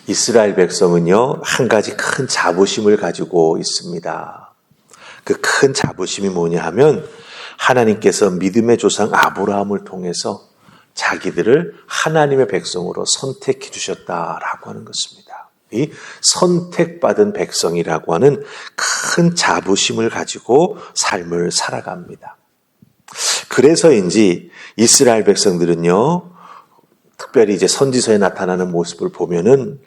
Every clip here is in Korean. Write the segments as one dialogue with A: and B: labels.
A: 이스라엘 백성은요, 한 가지 큰 자부심을 가지고 있습니다. 그 큰 자부심이 뭐냐 하면 하나님께서 믿음의 조상 아브라함을 통해서 자기들을 하나님의 백성으로 선택해 주셨다라고 하는 것입니다. 이 선택받은 백성이라고 하는 큰 자부심을 가지고 삶을 살아갑니다. 그래서인지 이스라엘 백성들은요, 특별히 이제 선지서에 나타나는 모습을 보면은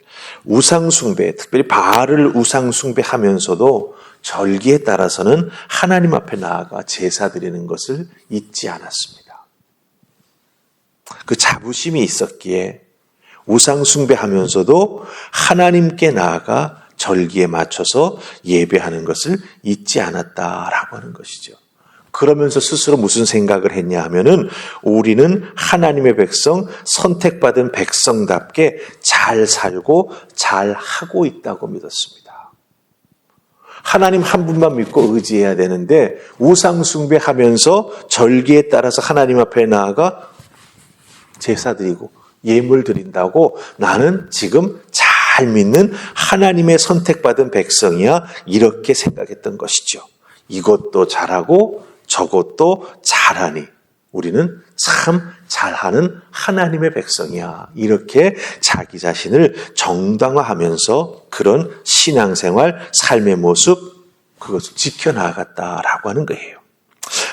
A: 우상숭배, 특별히 바알을 우상숭배하면서도 절기에 따라서는 하나님 앞에 나아가 제사 드리는 것을 잊지 않았습니다. 그 자부심이 있었기에 우상숭배하면서도 하나님께 나아가 절기에 맞춰서 예배하는 것을 잊지 않았다라고 하는 것이죠. 그러면서 스스로 무슨 생각을 했냐 하면은 우리는 하나님의 백성, 선택받은 백성답게 잘 살고 잘 하고 있다고 믿었습니다. 하나님 한 분만 믿고 의지해야 되는데 우상 숭배하면서 절기에 따라서 하나님 앞에 나아가 제사 드리고 예물 드린다고 나는 지금 잘 믿는 하나님의 선택받은 백성이야, 이렇게 생각했던 것이죠. 이것도 잘하고 저것도 잘하니 우리는 참 잘하는 하나님의 백성이야, 이렇게 자기 자신을 정당화하면서 그런 신앙생활, 삶의 모습, 그것을 지켜나갔다라고 하는 거예요.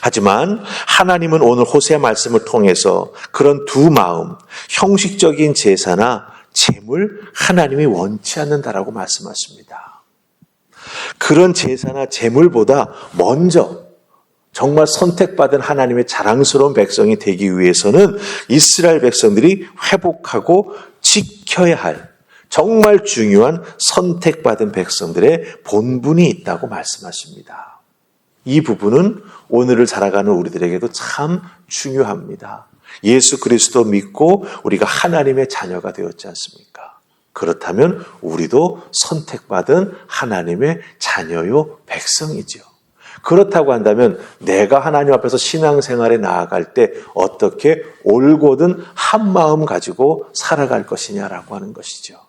A: 하지만 하나님은 오늘 호세아 말씀을 통해서 그런 두 마음, 형식적인 제사나 제물, 하나님이 원치 않는다라고 말씀하십니다. 그런 제사나 제물보다 먼저 정말 선택받은 하나님의 자랑스러운 백성이 되기 위해서는 이스라엘 백성들이 회복하고 지켜야 할 정말 중요한 선택받은 백성들의 본분이 있다고 말씀하십니다. 이 부분은 오늘을 살아가는 우리들에게도 참 중요합니다. 예수 그리스도 믿고 우리가 하나님의 자녀가 되었지 않습니까? 그렇다면 우리도 선택받은 하나님의 자녀요 백성이죠. 그렇다고 한다면 내가 하나님 앞에서 신앙생활에 나아갈 때 어떻게 올곧은 한 마음 가지고 살아갈 것이냐라고 하는 것이죠.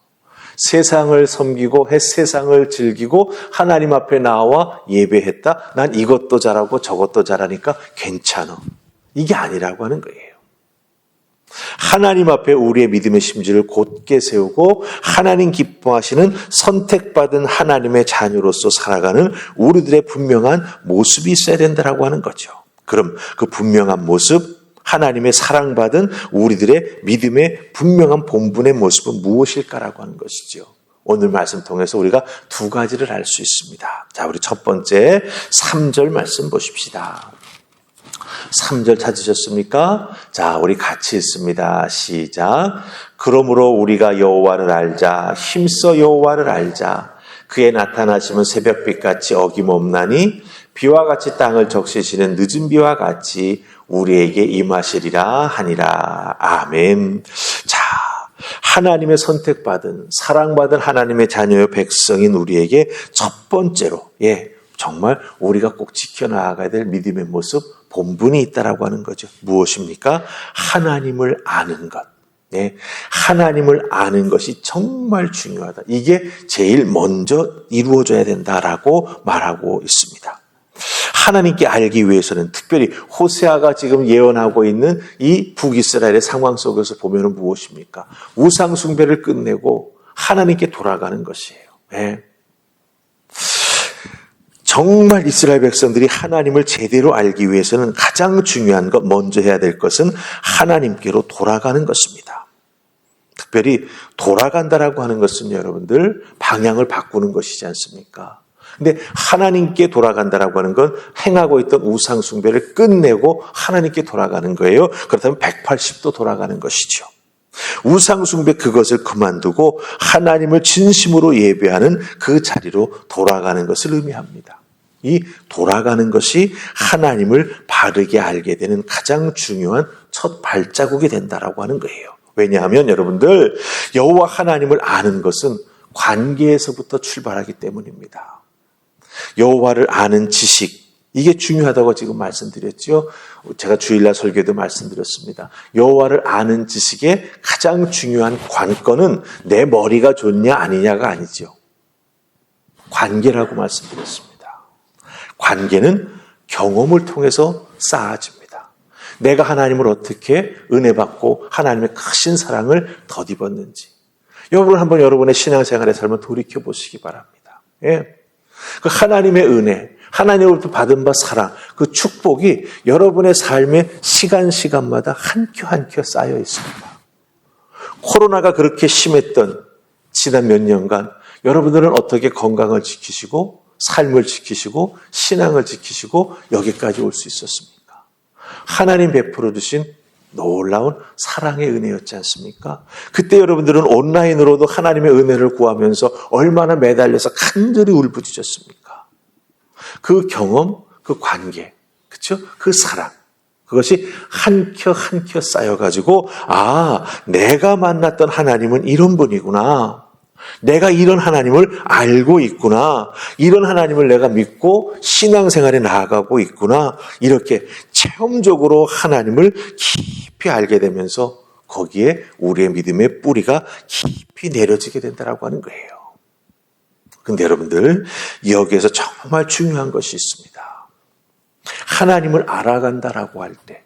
A: 세상을 섬기고 세상을 즐기고 하나님 앞에 나와 예배했다. 난 이것도 잘하고 저것도 잘하니까 괜찮아. 이게 아니라고 하는 거예요. 하나님 앞에 우리의 믿음의 심지를 곧게 세우고 하나님 기뻐하시는 선택받은 하나님의 자녀로서 살아가는 우리들의 분명한 모습이 있어야 된다라고 하는 거죠. 그럼 그 분명한 모습, 하나님의 사랑받은 우리들의 믿음의 분명한 본분의 모습은 무엇일까라고 하는 것이죠. 오늘 말씀 통해서 우리가 두 가지를 알 수 있습니다. 자, 우리 첫 번째 3절 말씀 보십시다. 3절 찾으셨습니까? 자, 우리 같이 읽습니다. 시작. 그러므로 우리가 여호와를 알자. 힘써 여호와를 알자. 그의 나타나심은 새벽빛같이 어김없나니 비와 같이 땅을 적시시는 늦은 비와 같이 우리에게 임하시리라 하니라. 아멘. 자, 하나님의 선택받은 사랑받은 하나님의 자녀의 백성인 우리에게 첫 번째로 정말 우리가 꼭 지켜나가야 될 믿음의 모습, 본분이 있다라고 하는 거죠. 무엇입니까? 하나님을 아는 것. 하나님을 아는 것이 정말 중요하다. 이게 제일 먼저 이루어져야 된다라고 말하고 있습니다. 하나님께 알기 위해서는 특별히 호세아가 지금 예언하고 있는 이 북이스라엘의 상황 속에서 보면 무엇입니까? 우상 숭배를 끝내고 하나님께 돌아가는 것이에요. 정말 이스라엘 백성들이 하나님을 제대로 알기 위해서는 가장 중요한 것, 먼저 해야 될 것은 하나님께로 돌아가는 것입니다. 특별히 돌아간다라고 하는 것은 여러분들 방향을 바꾸는 것이지 않습니까? 근데 하나님께 돌아간다라고 하는 건 행하고 있던 우상 숭배를 끝내고 하나님께 돌아가는 거예요. 그렇다면 180도 돌아가는 것이죠. 우상 숭배 그것을 그만두고 하나님을 진심으로 예배하는 그 자리로 돌아가는 것을 의미합니다. 이 돌아가는 것이 하나님을 바르게 알게 되는 가장 중요한 첫 발자국이 된다라고 하는 거예요. 왜냐하면 여러분들 여호와 하나님을 아는 것은 관계에서부터 출발하기 때문입니다. 여호와를 아는 지식, 이게 중요하다고 지금 말씀드렸죠. 제가 주일날 설교에도 말씀드렸습니다. 여호와를 아는 지식의 가장 중요한 관건은 내 머리가 좋냐 아니냐가 아니죠. 관계라고 말씀드렸습니다. 관계는 경험을 통해서 쌓아집니다. 내가 하나님을 어떻게 은혜 받고 하나님의 크신 사랑을 덧입었는지 여러분 한번 여러분의 신앙생활의 삶을 돌이켜 보시기 바랍니다. 예. 그 하나님의 은혜, 하나님으로부터 받은 바 사랑, 그 축복이 여러분의 삶의 시간마다 한 켜 한 켜 쌓여 있습니다. 코로나가 그렇게 심했던 지난 몇 년간 여러분들은 어떻게 건강을 지키시고 삶을 지키시고 신앙을 지키시고 여기까지 올 수 있었습니까? 하나님 베풀어 주신 놀라운 사랑의 은혜였지 않습니까? 그때 여러분들은 온라인으로도 하나님의 은혜를 구하면서 얼마나 매달려서 간절히 울부짖었습니까? 그 경험, 그 관계, 그렇죠? 그 사랑, 그것이 한 켜 한 켜 쌓여가지고 내가 만났던 하나님은 이런 분이구나. 내가 이런 하나님을 알고 있구나. 이런 하나님을 내가 믿고 신앙생활에 나아가고 있구나. 이렇게 체험적으로 하나님을 깊이 알게 되면서 거기에 우리의 믿음의 뿌리가 깊이 내려지게 된다고 하는 거예요. 근데 여러분들 여기에서 정말 중요한 것이 있습니다. 하나님을 알아간다라고 할 때,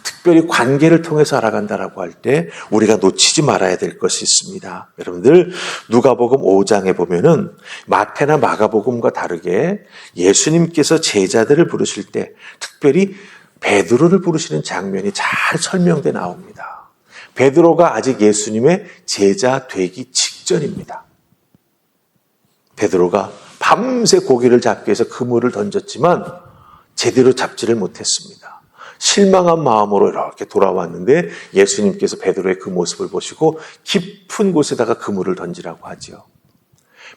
A: 특별히 관계를 통해서 알아간다라고 할 때 우리가 놓치지 말아야 될 것이 있습니다. 여러분들 누가복음 5장에 보면은 마태나 마가복음과 다르게 예수님께서 제자들을 부르실 때 특별히 베드로를 부르시는 장면이 잘 설명돼 나옵니다. 베드로가 아직 예수님의 제자 되기 직전입니다. 베드로가 밤새 고기를 잡기 위해서 그물을 던졌지만 제대로 잡지를 못했습니다. 실망한 마음으로 이렇게 돌아왔는데 예수님께서 베드로의 그 모습을 보시고 깊은 곳에다가 그물을 던지라고 하죠.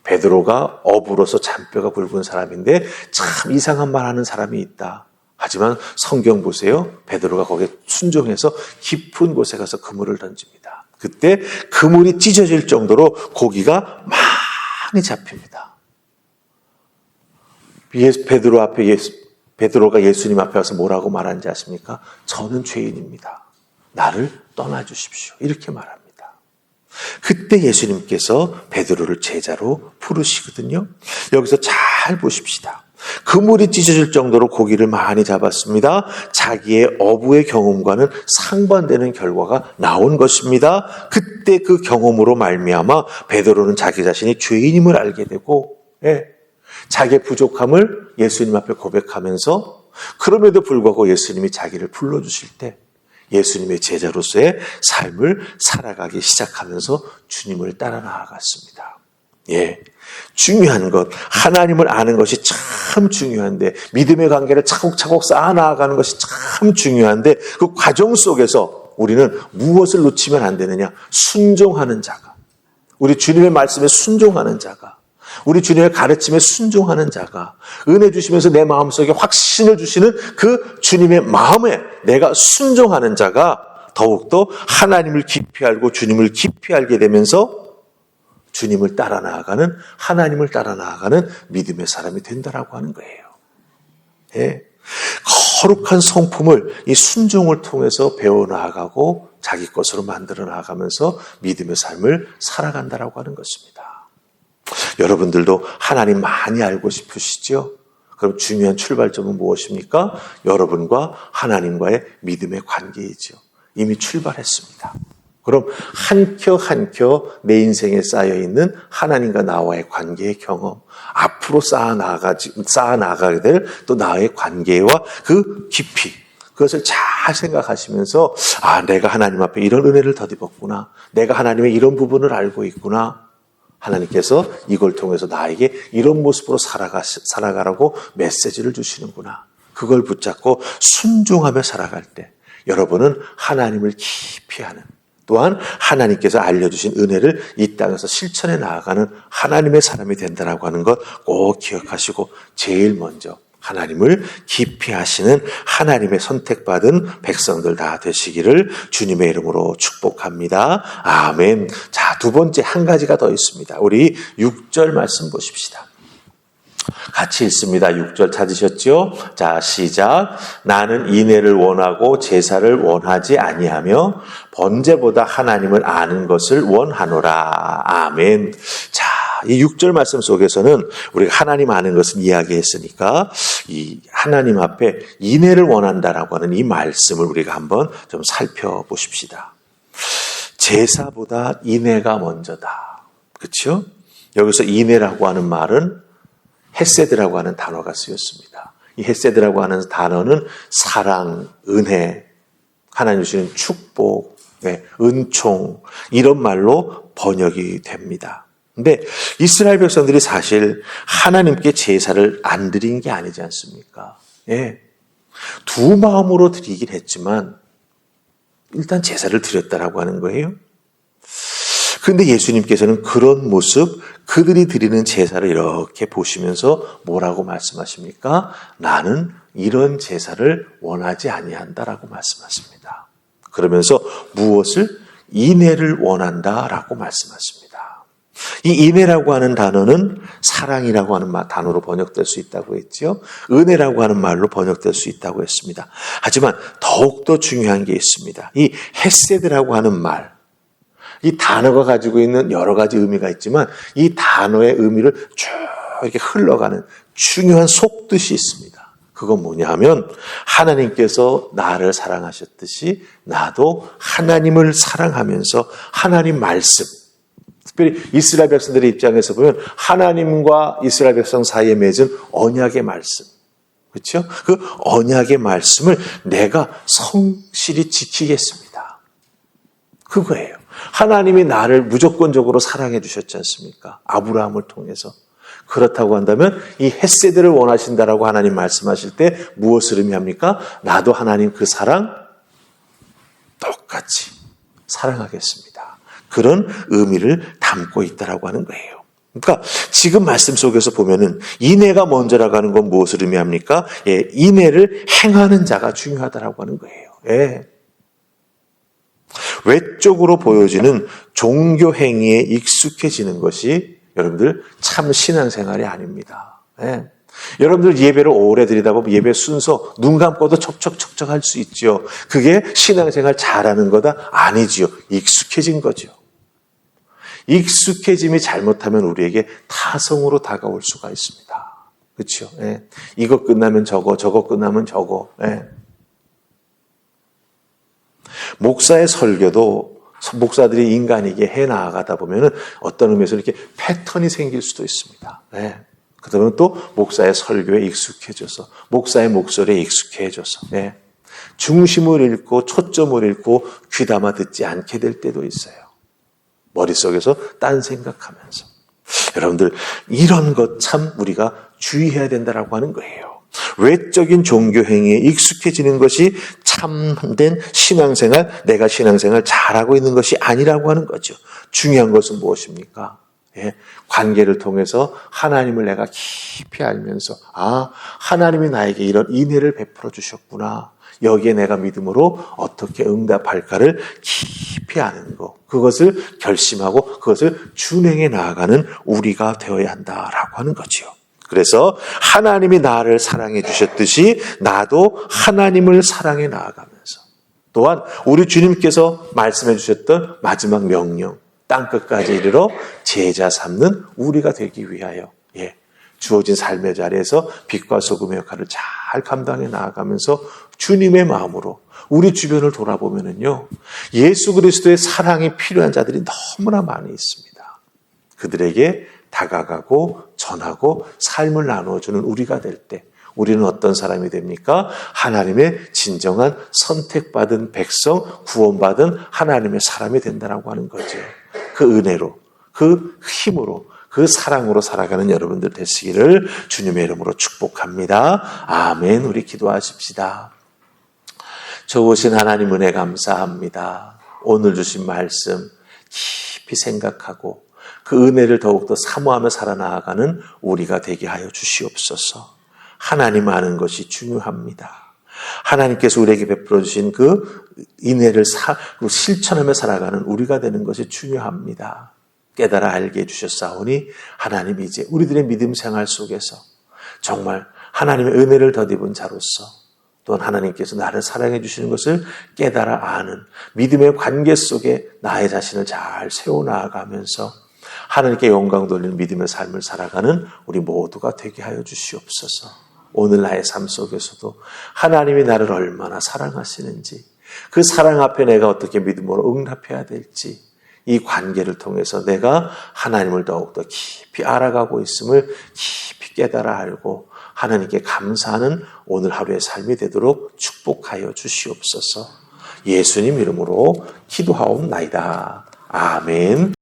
A: 베드로가 어부로서 잔뼈가 굵은 사람인데 참 이상한 말 하는 사람이 있다. 하지만 성경 보세요. 베드로가 거기에 순종해서 깊은 곳에 가서 그물을 던집니다. 그때 그물이 찢어질 정도로 고기가 많이 잡힙니다. 베드로가 예수님 앞에 와서 뭐라고 말하는지 아십니까? 저는 죄인입니다. 나를 떠나주십시오. 이렇게 말합니다. 그때 예수님께서 베드로를 제자로 부르시거든요. 여기서 잘 보십시다. 그물이 찢어질 정도로 고기를 많이 잡았습니다. 자기의 어부의 경험과는 상반되는 결과가 나온 것입니다. 그때 그 경험으로 말미암아 베드로는 자기 자신이 죄인임을 알게 되고 자기의 부족함을 예수님 앞에 고백하면서 그럼에도 불구하고 예수님이 자기를 불러주실 때 예수님의 제자로서의 삶을 살아가기 시작하면서 주님을 따라 나아갔습니다. 중요한 것, 하나님을 아는 것이 참 중요한데 믿음의 관계를 차곡차곡 쌓아 나아가는 것이 참 중요한데 그 과정 속에서 우리는 무엇을 놓치면 안 되느냐? 순종하는 자가, 우리 주님의 말씀에 순종하는 자가, 우리 주님의 가르침에 순종하는 자가, 은혜 주시면서 내 마음속에 확신을 주시는 그 주님의 마음에 내가 순종하는 자가 더욱더 하나님을 깊이 알고 주님을 깊이 알게 되면서 주님을 따라 나아가는, 하나님을 따라 나아가는 믿음의 사람이 된다라고 하는 거예요. 거룩한 성품을 이 순종을 통해서 배워나가고 자기 것으로 만들어 나가면서 믿음의 삶을 살아간다라고 하는 것입니다. 여러분들도 하나님 많이 알고 싶으시죠? 그럼 중요한 출발점은 무엇입니까? 여러분과 하나님과의 믿음의 관계이죠. 이미 출발했습니다. 그럼 한 켜 한 켜 내 인생에 쌓여있는 하나님과 나와의 관계의 경험, 앞으로 쌓아나가게 될 또 나의 관계와 그 깊이, 그것을 잘 생각하시면서 내가 하나님 앞에 이런 은혜를 덧입었구나. 내가 하나님의 이런 부분을 알고 있구나. 하나님께서 이걸 통해서 나에게 이런 모습으로 살아가라고 메시지를 주시는구나. 그걸 붙잡고 순종하며 살아갈 때 여러분은 하나님을 깊이 아는, 또한 하나님께서 알려주신 은혜를 이 땅에서 실천해 나아가는 하나님의 사람이 된다라고 하는 것 꼭 기억하시고 제일 먼저 하나님을 깊이 아시는 하나님의 선택받은 백성들 다 되시기를 주님의 이름으로 축복합니다. 아멘. 자, 두 번째 한 가지가 더 있습니다. 우리 6절 말씀 보십시다. 같이 읽습니다. 6절 찾으셨죠? 자, 시작. 나는 인애를 원하고 제사를 원하지 아니하며 번제보다 하나님을 아는 것을 원하노라. 아멘. 자, 이 6절 말씀 속에서는 우리가 하나님 아는 것을 이야기했으니까 이 하나님 앞에 인애를 원한다라고 하는 이 말씀을 우리가 한번 좀 살펴보십시다. 제사보다 인애가 먼저다. 그렇죠? 여기서 인애라고 하는 말은 헤세드라고 하는 단어가 쓰였습니다. 이 헤세드라고 하는 단어는 사랑, 은혜, 하나님 주시는 축복, 은총 이런 말로 번역이 됩니다. 근데 이스라엘 백성들이 사실 하나님께 제사를 안 드린 게 아니지 않습니까? 예. 두 마음으로 드리긴 했지만 일단 제사를 드렸다라고 하는 거예요. 그런데 예수님께서는 그런 모습, 그들이 드리는 제사를 이렇게 보시면서 뭐라고 말씀하십니까? 나는 이런 제사를 원하지 아니한다라고 말씀하십니다. 그러면서 무엇을? 인애를 원한다라고 말씀하십니다. 이 인애라고 하는 단어는 사랑이라고 하는 단어로 번역될 수 있다고 했죠. 은혜라고 하는 말로 번역될 수 있다고 했습니다. 하지만 더욱더 중요한 게 있습니다. 이 헤세드라고 하는 말, 이 단어가 가지고 있는 여러 가지 의미가 있지만 이 단어의 의미를 쭉 이렇게 흘러가는 중요한 속뜻이 있습니다. 그건 뭐냐 하면 하나님께서 나를 사랑하셨듯이 나도 하나님을 사랑하면서 하나님 말씀, 특별히 이스라엘 백성들의 입장에서 보면 하나님과 이스라엘 백성 사이에 맺은 언약의 말씀, 그렇죠? 그 언약의 말씀을 내가 성실히 지키겠습니다. 그거예요. 하나님이 나를 무조건적으로 사랑해 주셨지 않습니까? 아브라함을 통해서. 그렇다고 한다면 이 헤세드를 원하신다라고 하나님 말씀하실 때 무엇을 의미합니까? 나도 하나님 그 사랑 똑같이 사랑하겠습니다. 그런 의미를 담고 있다라고 하는 거예요. 그러니까 지금 말씀 속에서 보면은 인애가 먼저라고 하는 건 무엇을 의미합니까? 예, 인애를 행하는 자가 중요하다라고 하는 거예요. 예. 외적으로 보여지는 종교 행위에 익숙해지는 것이 여러분들 참 신앙생활이 아닙니다. 예. 여러분들 예배를 오래 드리다 보면 예배 순서 눈 감고도 척척척척 할 수 있죠. 그게 신앙생활 잘하는 거다? 아니지요. 익숙해진 거죠. 익숙해짐이 잘못하면 우리에게 타성으로 다가올 수가 있습니다. 그렇죠? 예. 이거 끝나면 저거, 저거 끝나면 저거. 예. 목사의 설교도 목사들이 인간에게 해 나아가다 보면은 어떤 의미에서 이렇게 패턴이 생길 수도 있습니다. 네. 그러다 보면 또 목사의 설교에 익숙해져서 목사의 목소리에 익숙해져서 네. 중심을 잃고 초점을 잃고 귀담아 듣지 않게 될 때도 있어요. 머릿속에서 딴 생각하면서. 여러분들 이런 것 참 우리가 주의해야 된다라고 하는 거예요. 외적인 종교 행위에 익숙해지는 것이 참된 신앙생활, 내가 신앙생활 잘하고 있는 것이 아니라고 하는 거죠. 중요한 것은 무엇입니까? 예, 관계를 통해서 하나님을 내가 깊이 알면서 하나님이 나에게 이런 인애를 베풀어 주셨구나. 여기에 내가 믿음으로 어떻게 응답할까를 깊이 아는 것. 그것을 결심하고 그것을 준행해 나아가는 우리가 되어야 한다라고 하는 거죠. 그래서 하나님이 나를 사랑해 주셨듯이 나도 하나님을 사랑해 나아가면서 또한 우리 주님께서 말씀해 주셨던 마지막 명령, 땅끝까지 이르러 제자 삼는 우리가 되기 위하여 주어진 삶의 자리에서 빛과 소금의 역할을 잘 감당해 나아가면서 주님의 마음으로 우리 주변을 돌아보면은요, 예수 그리스도의 사랑이 필요한 자들이 너무나 많이 있습니다. 그들에게 다가가고 전하고 삶을 나누어주는 우리가 될 때 우리는 어떤 사람이 됩니까? 하나님의 진정한 선택받은 백성, 구원받은 하나님의 사람이 된다라고 하는 거죠. 그 은혜로, 그 힘으로, 그 사랑으로 살아가는 여러분들 되시기를 주님의 이름으로 축복합니다. 아멘. 우리 기도하십시다. 좋으신 하나님 은혜 감사합니다. 오늘 주신 말씀 깊이 생각하고 그 은혜를 더욱더 사모하며 살아나가는 우리가 되게 하여 주시옵소서. 하나님 아는 것이 중요합니다. 하나님께서 우리에게 베풀어 주신 그 인애를 실천하며 살아가는 우리가 되는 것이 중요합니다. 깨달아 알게 해주셨사오니 하나님이 이제 우리들의 믿음 생활 속에서 정말 하나님의 은혜를 덧입은 자로서 또한 하나님께서 나를 사랑해 주시는 것을 깨달아 아는 믿음의 관계 속에 나의 자신을 잘 세워나가면서 하나님께 영광 돌리는 믿음의 삶을 살아가는 우리 모두가 되게 하여 주시옵소서. 오늘 나의 삶 속에서도 하나님이 나를 얼마나 사랑하시는지, 그 사랑 앞에 내가 어떻게 믿음으로 응답해야 될지, 이 관계를 통해서 내가 하나님을 더욱더 깊이 알아가고 있음을 깊이 깨달아 알고 하나님께 감사하는 오늘 하루의 삶이 되도록 축복하여 주시옵소서. 예수님 이름으로 기도하옵나이다. 아멘.